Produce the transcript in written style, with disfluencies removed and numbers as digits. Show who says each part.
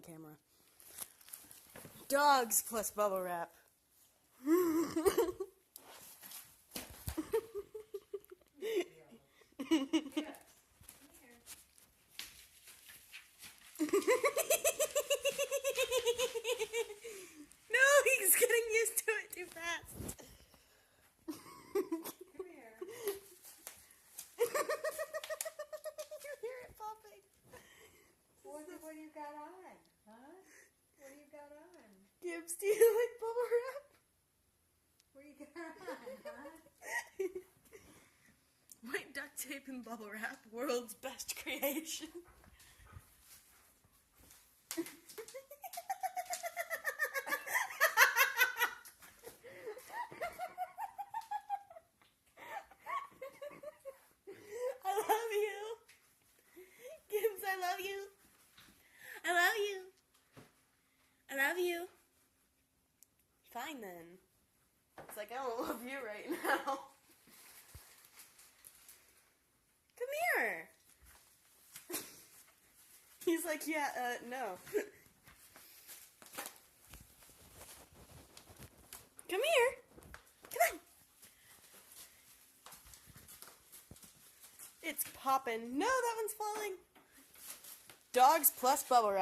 Speaker 1: my camera. Dogs plus bubble wrap. No, he's getting used to it too fast.
Speaker 2: Come here.
Speaker 1: You hear it popping.
Speaker 2: What do you got on? Huh? What do you got on?
Speaker 1: Gibbs, do you like bubble wrap?
Speaker 2: What do you got on, huh?
Speaker 1: White duct tape and bubble wrap, world's best creation. I love you. Gibbs, I love you. I love you. I love you. Fine then. It's like I don't love you right now. Come here. He's like, yeah, no. Come here. Come on. It's popping. No, that one's falling. Dogs plus bubble wrap.